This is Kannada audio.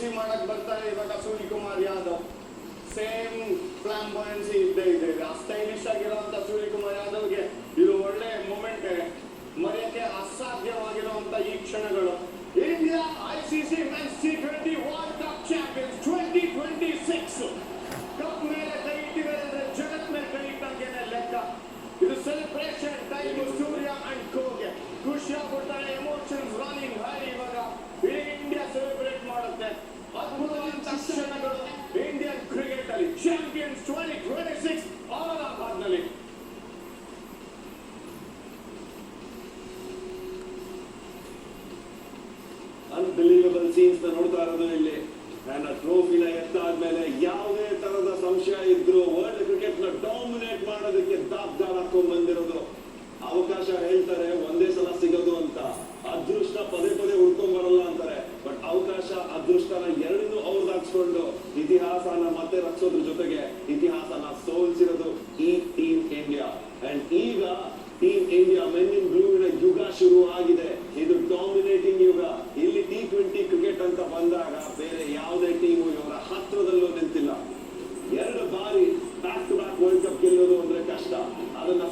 ಐಸಿಸಿ ಮಾಡಕ್ ಬರ್ತಾರೆ ಇವಾಗ ಸೂರ್ಯಕುಮಾರ್ ಯಾದವ್. ಸೇಮ್ ಫ್ಲಾಂಬಾಯನ್ಸಿ ಇದ್ದೇ ಇದೆ. ಸ್ಟೈಲಿಶ್ ಆಗಿರುವಂತ ಸೂರ್ಯಕುಮಾರ್ ಯಾದವ್ಗೆ ಇದು ಒಳ್ಳೆ ಮೂಮೆಂಟ್, ಮರೆಯಕ್ಕೆ ಅಸಾಧ್ಯವಾಗಿರುವಂತ ಈ ಕ್ಷಣಗಳು. India ICC men's T20 world cup champions 2026 cup ಮೇಲೆ ಕೈ ಇಟ್ಟಿದ್ದಾರೆ, ಜಗತ್ ಮೇಲೆ ಕೈ ಇಟ್ಟಂಗೆನೆ ಲೆಕ್ಕ. ಇದು ಸೆಲೆಬ್ರೇಷನ್ ಟೈಮ್ ಸೂರ್ಯ ಅಂಡ್ ಕೋಗೆ. ಖುಷಿ ಆಗ್ಬಿಡ್ತಾರೆ, ಎಮೋಷನ್ಸ್ ರನ್ನಿಂಗ್ ಹೈ. ಇವಾಗ ಇಡೀ ಇಂಡಿಯಾ ಸೆಲೆಬ್ರೇಟ್ ಮಾಡುತ್ತೆ. ಅದ್ಭುತವಾದ ಕ್ಷಣಗಳು ಇಂಡಿಯನ್ ಕ್ರಿಕೆಟ್ ಅಲ್ಲಿ. ಚಾಂಪಿಯನ್ಸ್ 2026 ಅಹಮದಾಬಾದ್ ನಲ್ಲಿ. ಅನ್ಬಿಲೀವಬಲ್ ಸೀನ್ಸ್ ನೋಡ್ತಾ ಇರೋದು ಇಲ್ಲಿ. ನನ್ನ ಟ್ರೋಫಿನ ಎತ್ತಾದ್ಮೇಲೆ ಯಾವುದೇ ತರದ ಸಂಶಯ ಇದ್ರು ವರ್ಲ್ಡ್ ಕ್ರಿಕೆಟ್ ನ ಡಾಮಿನೇಟ್ ಮಾಡೋದಕ್ಕೆ ದಾಪ್ ಹಾಕೊಂಡ್ ಬಂದಿರೋದು. ಅವಕಾಶ ಹೇಳ್ತಾರೆ ಒಂದೇ ಸಲ ಸಿಗೋದು ಅಂತ, ಅದೃಷ್ಟ ಪದೇ ಪದೇ ಹುಡ್ಕೊಂಡ್ ಬರಲ್ಲ ಅಂತಾರೆ. ಬಟ್ ಅವಕಾಶ ಅದೃಷ್ಟನ ಎರಡನ್ನೂ ಅವ್ರದಾಗ್ಸ್ಕೊಂಡು ಇತಿಹಾಸನ ಮತ್ತೆ ರಚಿಸೋದ್ರ ಜೊತೆಗೆ ಇತಿಹಾಸನ ಸೋಲ್ಸಿರೋದು ಈ ಟೀಮ್ ಇಂಡಿಯಾ. ಅಂಡ್ ಈಗ ಟೀಮ್ ಇಂಡಿಯಾ ಮೆನ್ ಇನ್ ಬ್ಲೂವಿನ ಯುಗ ಶುರು ಆಗಿದೆ. ಇದು ಡಾಮಿನೇಟಿಂಗ್ ಯುಗ. ಇಲ್ಲಿ T20 ಕ್ರಿಕೆಟ್ ಅಂತ ಬಂದಾಗ ಬೇರೆ ಯಾವುದೇ ಟೀಮು ಇವರ ಹತ್ರದಲ್ಲೂ ನಿಂತಿಲ್ಲ. 2 ಬಾರಿ back to back world cup ಗೆಲ್ಲೋದು ಅಂದ್ರೆ ಕಷ್ಟ. ಅದನ್ನ